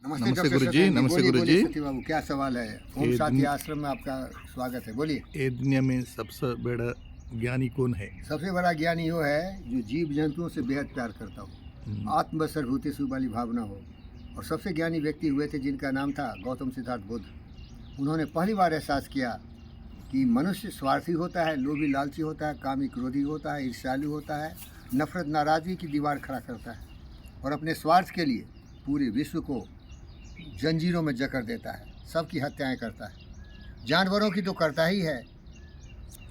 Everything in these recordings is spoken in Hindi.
नमस्ते नमस्ते डॉक्टर गुरुजी, शशांक जी। नमस्ते बोलिए गुरुजी। बोलिए सती बाबू, क्या सवाल है? ओम ये शांति दुन आश्रम में आपका स्वागत है, बोलिए। ये दुनिया में सबसे बड़ा ज्ञानी कौन है? सबसे बड़ा ज्ञानी वो है जो जीव जंतुओं से बेहद प्यार करता हो, हम्म, आत्मसर्वभूतेषु वाली भावना हो। और सबसे ज्ञानी व्यक्ति हुए थे जिनका नाम था गौतम सिद्धार्थ बुद्ध। उन्होंने पहली बार एहसास किया कि मनुष्य स्वार्थी होता है, लोभी लालची होता है, कामी क्रोधी होता है, ईर्ष्यालु होता है, नफरत नाराज़गी की दीवार खड़ा करता है और अपने स्वार्थ के लिए पूरे विश्व को जंजीरों में जकड़ देता है, सबकी हत्याएं करता है, जानवरों की तो करता ही है।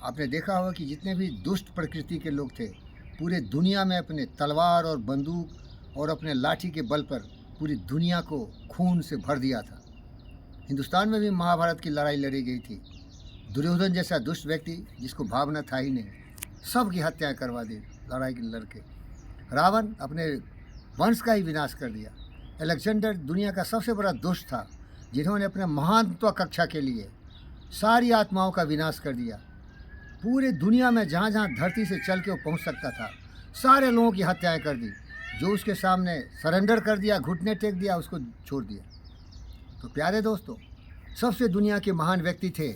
आपने देखा होगा कि जितने भी दुष्ट प्रकृति के लोग थे, पूरे दुनिया में अपने तलवार और बंदूक और अपने लाठी के बल पर पूरी दुनिया को खून से भर दिया था। हिंदुस्तान में भी महाभारत की लड़ाई लड़ी गई थी। दुर्योधन जैसा दुष्ट व्यक्ति जिसको भावना था ही नहीं, सबकी हत्याएं करवा दी लड़ाई के लड़के। रावण अपने वंश का ही विनाश कर दिया। अलेक्जेंडर दुनिया का सबसे बड़ा दुष्ट था जिन्होंने अपने महात्वाकांक्षा के लिए सारी आत्माओं का विनाश कर दिया। पूरे दुनिया में जहाँ जहाँ धरती से चल के वो पहुँच सकता था, सारे लोगों की हत्याएं कर दी। जो उसके सामने सरेंडर कर दिया, घुटने टेक दिया, उसको छोड़ दिया। तो प्यारे दोस्तों, सबसे दुनिया के महान व्यक्ति थे,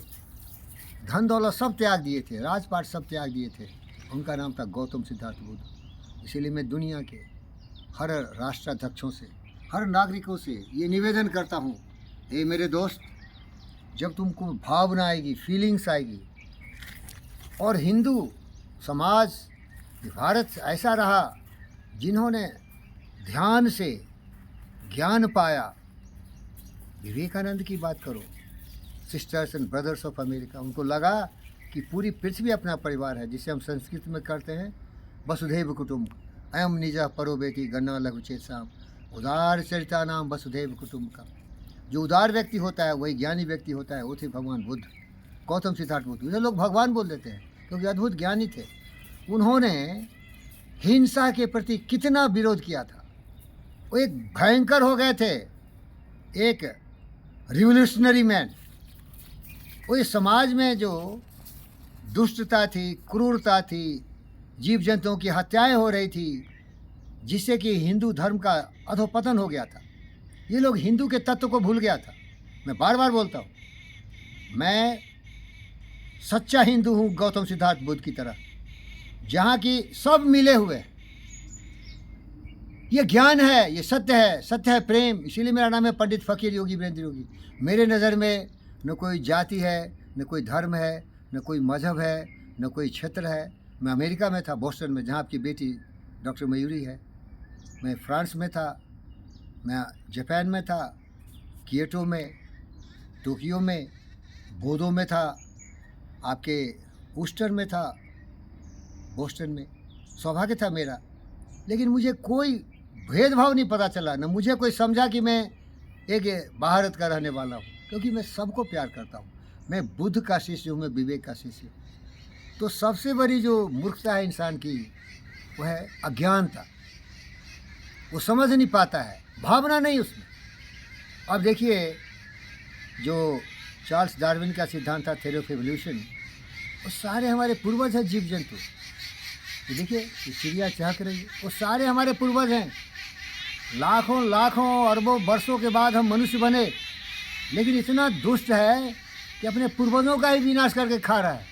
धन दौलत सब त्याग दिए थे, राजपाट सब त्याग दिए थे। उनका नाम था गौतम सिद्धार्थ बुद्ध। इसीलिए मैं दुनिया के हर राष्ट्राध्यक्षों से, हर नागरिकों से ये निवेदन करता हूँ, ए मेरे दोस्त, जब तुमको भावना आएगी, फीलिंग्स आएगी, और हिंदू समाज, भारत ऐसा रहा जिन्होंने ध्यान से ज्ञान पाया। विवेकानंद की बात करो, sisters and brothers of America, उनको लगा कि पूरी पृथ्वी अपना परिवार है, जिसे हम संस्कृत में करते हैं वसुधैव कुटुंब। अयम निजा परो बेटी गन्ना लघु चेतसाम उदार चरिता नाम वसुधैव कुटुंब का। जो उदार व्यक्ति होता है वही ज्ञानी व्यक्ति होता है। वो थे भगवान बुद्ध, गौतम सिद्धार्थ बुद्ध। उन्हें लोग भगवान बोल देते हैं क्योंकि अद्भुत ज्ञानी थे। उन्होंने हिंसा के प्रति कितना विरोध किया था। वो एक भयंकर हो गए थे, एक रिवोल्यूशनरी मैन। वो इस समाज में जो दुष्टता थी, क्रूरता थी, जीव जंतुओं की हत्याएं हो रही थी, जिससे कि हिंदू धर्म का अधोपतन हो गया था। ये लोग हिंदू के तत्व को भूल गया था। मैं बार बार बोलता हूँ, मैं सच्चा हिंदू हूँ गौतम सिद्धार्थ बुद्ध की तरह, जहाँ की सब मिले हुए हैं। ये ज्ञान है, ये सत्य है, सत्य है प्रेम। इसीलिए मेरा नाम है पंडित फ़कीर योगी वीरेंद्र योगी। मेरे नज़र में न कोई जाति है, न कोई धर्म है, न कोई मज़हब है, न कोई क्षेत्र है। मैं अमेरिका में था, बोस्टन में, जहाँ आपकी बेटी डॉक्टर मयूरी है। मैं फ्रांस में था, मैं जापान में था, कियोटो में, टोक्यो में, बोदो में था, आपके ऊस्टर में था, बोस्टन में। सौभाग्य था मेरा, लेकिन मुझे कोई भेदभाव नहीं पता चला, न मुझे कोई समझा कि मैं एक भारत का रहने वाला हूँ, क्योंकि मैं सबको प्यार करता हूँ। मैं बुद्ध का शिष्य हूँ, मैं विवेक का शिष्य हूँ। तो सबसे बड़ी जो मूर्खता है इंसान की, वो है अज्ञानता। वो समझ नहीं पाता है, भावना नहीं उसमें। अब देखिए, जो चार्ल्स डार्विन का सिद्धांत था, थ्योरी ऑफ एवोल्यूशन, वो सारे हमारे पूर्वज हैं, जीव जंतु। तो देखिए, ये चिड़िया चहक रही है, वो सारे हमारे पूर्वज हैं। लाखों लाखों अरबों वर्षों के बाद हम मनुष्य बने, लेकिन इतना दुष्ट है कि अपने पूर्वजों का ही विनाश करके खा रहा है,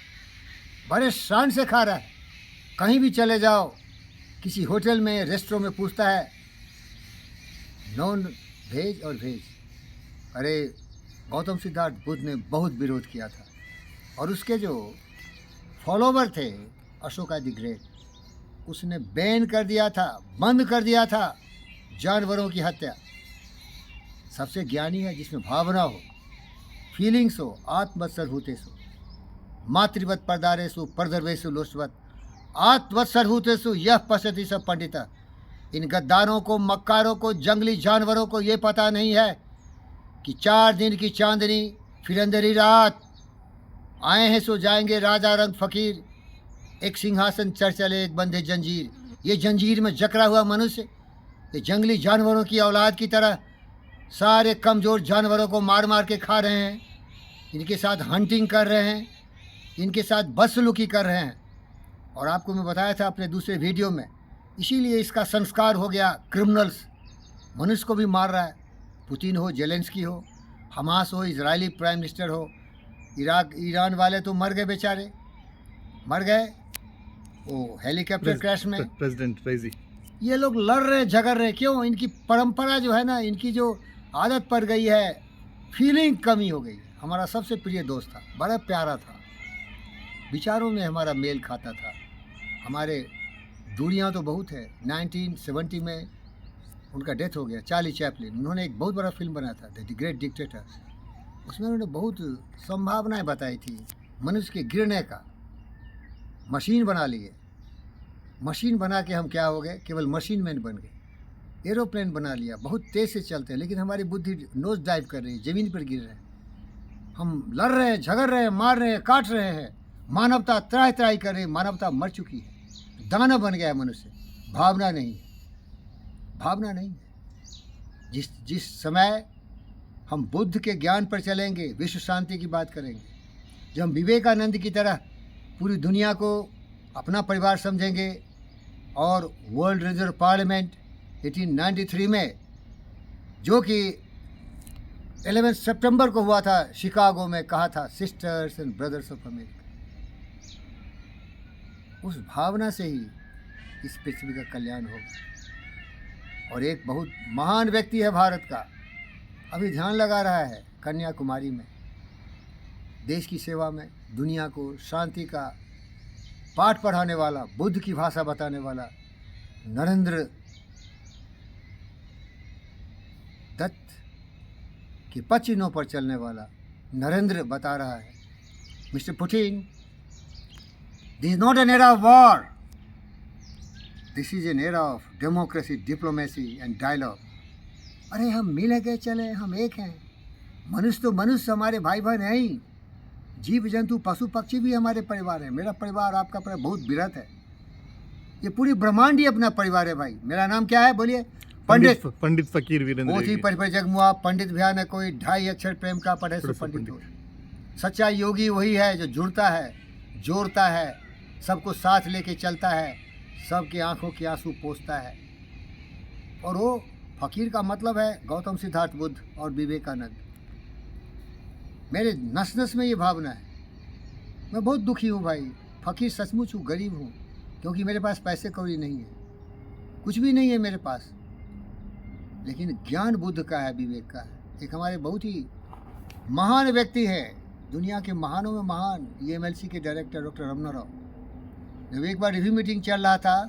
बड़े शान से खा रहा है। कहीं भी चले जाओ, किसी होटल में, रेस्टोरेंट में पूछता है नॉन वेज और वेज। अरे, गौतम सिद्धार्थ बुद्ध ने बहुत विरोध किया था, और उसके जो फॉलोवर थे, अशोका द ग्रेट, उसने बैन कर दिया था, बंद कर दिया था जानवरों की हत्या। सबसे ज्ञानी है जिसमें भावना हो, फीलिंग्स हो, आत्मसर्वभूतेषु मातृवत परदारेषु परदर्वेषु लोष्टवत आत्मसर्वभूतेषु यह पश्यति स पंडिता। इन गद्दारों को, मक्कारों को, जंगली जानवरों को ये पता नहीं है कि 4 दिन की चांदनी फिर अंधेरी रात। आए हैं सो जाएंगे, राजा रंग फकीर, एक सिंहासन चढ़ चले, एक बंधे जंजीर। ये जंजीर में जकड़ा हुआ मनुष्य, ये जंगली जानवरों की औलाद की तरह सारे कमज़ोर जानवरों को मार मार के खा रहे हैं, इनके साथ हंटिंग कर रहे हैं, इनके साथ बदसलूकी कर रहे हैं। और आपको मैं बताया था अपने दूसरे वीडियो में, इसीलिए इसका संस्कार हो गया क्रिमिनल्स, मनुष्य को भी मार रहा है। पुतिन हो, जेलेंस्की हो, हमास हो, इजरायली प्राइम मिनिस्टर हो, इराक ईरान वाले तो मर गए बेचारे, मर गए वो हेलीकॉप्टर क्रैश में। प्रेसिडेंट रईसी। ये लोग लड़ रहे झगड़ रहे, क्यों? इनकी परंपरा जो है ना, इनकी जो आदत पड़ गई है, फीलिंग कमी हो गई। हमारा सबसे प्रिय दोस्त था, बड़ा प्यारा था, विचारों में हमारा मेल खाता था। हमारे दूरियां तो बहुत है। 1970 में उनका डेथ हो गया, चार्ली चैपलिन। उन्होंने एक बहुत बड़ा फिल्म बनाया था, द ग्रेट डिक्टेटर। उसमें उन्होंने बहुत संभावनाएं बताई थी मनुष्य के गिरने का। मशीन बना लिए, मशीन बना के हम क्या हो गए? केवल मशीन मैन बन गए। एरोप्लेन बना लिया, बहुत तेज़ से चलते हैं, लेकिन हमारी बुद्धि नोज डाइव कर रही है, ज़मीन पर गिर रहे हैं। हम लड़ रहे हैं, झगड़ रहे हैं, मार रहे हैं, काट रहे हैं। मानवता त्राही त्राही कर रही है, मानवता मर चुकी है। दानव बन गया है मनुष्य, भावना नहीं है, भावना नहीं है। जिस समय हम बुद्ध के ज्ञान पर चलेंगे, विश्व शांति की बात करेंगे, जब हम विवेकानंद की तरह पूरी दुनिया को अपना परिवार समझेंगे, और वर्ल्ड रिजर्व पार्लियामेंट 1893 में, जो कि 11 सितंबर को हुआ था शिकागो में, कहा था sisters and brothers of America. उस भावना से ही इस पृथ्वी का कल्याण होगा। और एक बहुत महान व्यक्ति है भारत का, अभी ध्यान लगा रहा है कन्याकुमारी में, देश की सेवा में, दुनिया को शांति का पाठ पढ़ाने वाला, बुद्ध की भाषा बताने वाला नरेंद्र दत्त के पचिनों पर चलने वाला नरेंद्र बता रहा है, mister Putin, this is not an era of war, this is an era of democracy, diplomacy and dialogue. अरे हम मिल के चले, हम एक हैं। मनुष्य तो मनुष्य हमारे भाई बहन हैं ही, जीव जंतु पशु पक्षी भी हमारे परिवार है। मेरा परिवार, आपका परिवार बहुत बृहत है। ये पूरी ब्रह्मांड ही अपना परिवार है भाई। मेरा नाम क्या है बोलिए? पंडित फकीर वीरेंद्र बहुत ही परिपर जगमुआ पंडित भैया ने कोई 2.5 अक्षर प्रेम का पढ़े सो पंडित हो। सच्चा योगी वही है जो जुड़ता है, जोड़ता है, सबको साथ लेके चलता है, सबके आंखों के आंसू पोंछता है। और वो फकीर का मतलब है गौतम सिद्धार्थ बुद्ध और विवेकानंद। मेरे नस नस में ये भावना है। मैं बहुत दुखी हूँ भाई, फकीर सचमुच हूँ, गरीब हूँ, क्योंकि मेरे पास पैसे कौड़ी नहीं है, कुछ भी नहीं है मेरे पास, लेकिन ज्ञान बुद्ध का है, विवेक का है। एक हमारे बहुत ही महान व्यक्ति है, दुनिया के महानों में महान, EMLC के डायरेक्टर डॉक्टर रमना राव। जब एक बार रिव्यू मीटिंग चल रहा था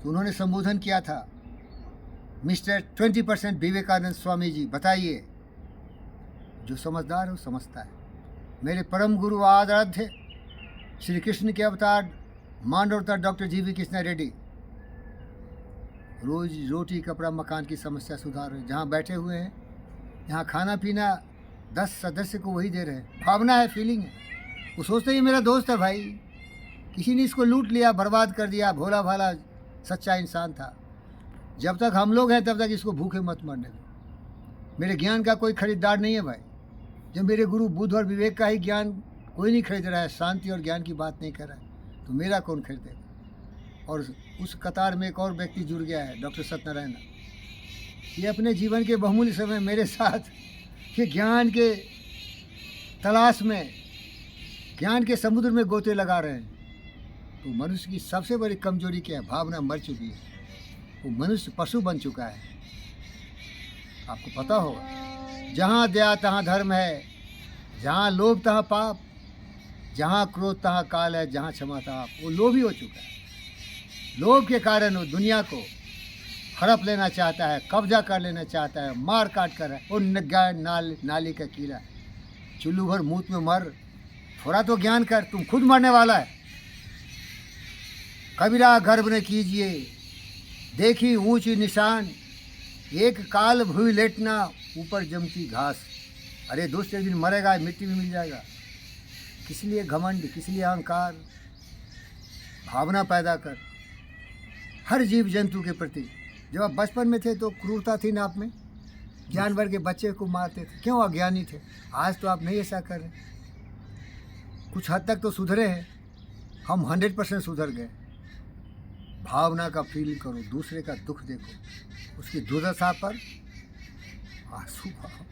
तो उन्होंने संबोधन किया था, मिस्टर 20% विवेकानंद स्वामी जी, बताइए। जो समझदार हो समझता है। मेरे परम गुरु आराध्य श्री कृष्ण के अवतार मानवतार डॉक्टर GV कृष्णा रेड्डी रोज रोटी कपड़ा मकान की समस्या सुधार रहे। जहाँ बैठे हुए हैं, यहाँ खाना पीना 10 सदस्य को वही दे रहे हैं। भावना है, फीलिंग है। वो सोचते ही मेरा दोस्त है भाई, किसी ने इसको लूट लिया, बर्बाद कर दिया। भोला भाला सच्चा इंसान था। जब तक हम लोग हैं तब तक इसको भूखे मत मरने दो। मेरे ज्ञान का कोई खरीदार नहीं है भाई। जब मेरे गुरु बुद्ध और विवेक का ही ज्ञान कोई नहीं खरीद रहा है, शांति और ज्ञान की बात नहीं कर रहा है, तो मेरा कौन खरीदेगा? और उस कतार में एक और व्यक्ति जुड़ गया है, डॉक्टर सत्यनारायण। ये अपने जीवन के बहुमूल्य समय मेरे साथ ये ज्ञान के तलाश में, ज्ञान के समुद्र में गोते लगा रहे हैं। तो मनुष्य की सबसे बड़ी कमजोरी क्या है? भावना मर चुकी है। वो मनुष्य पशु बन चुका है। आपको पता होगा, जहाँ दया तहाँ धर्म है, जहाँ लोभ तहाँ पाप, जहाँ क्रोध तहाँ काल है, जहाँ क्षमा तहाँ आप। वो लोभी हो चुका है। लोभ के कारण वो दुनिया को हड़प लेना चाहता है, कब्जा कर लेना चाहता है, मार काट कर है। वो नाली का कीड़ा, चुल्लू भर मूत में मर, थोड़ा तो ज्ञान कर, तुम खुद मरने वाला है। कबीरा गर्भ ने कीजिए, देखी ऊंची निशान, एक काल भूई लेटना, ऊपर जमती घास। अरे दोस्त, एक दिन मरेगा, मिट्टी में मिल जाएगा। किस लिए घमंड, किस लिए अहंकार? भावना पैदा कर हर जीव जंतु के प्रति। जब आप बचपन में थे तो क्रूरता थी ना आप में, जानवर के बच्चे को मारते थे, क्यों? अज्ञानी थे। आज तो आप नहीं ऐसा कर रहे। कुछ हद तक तो सुधरे हैं, हम 100% सुधर गए। भावना का फील करो, दूसरे का दुख देखो, उसकी दुर्दशा पर आंसू बहाओ।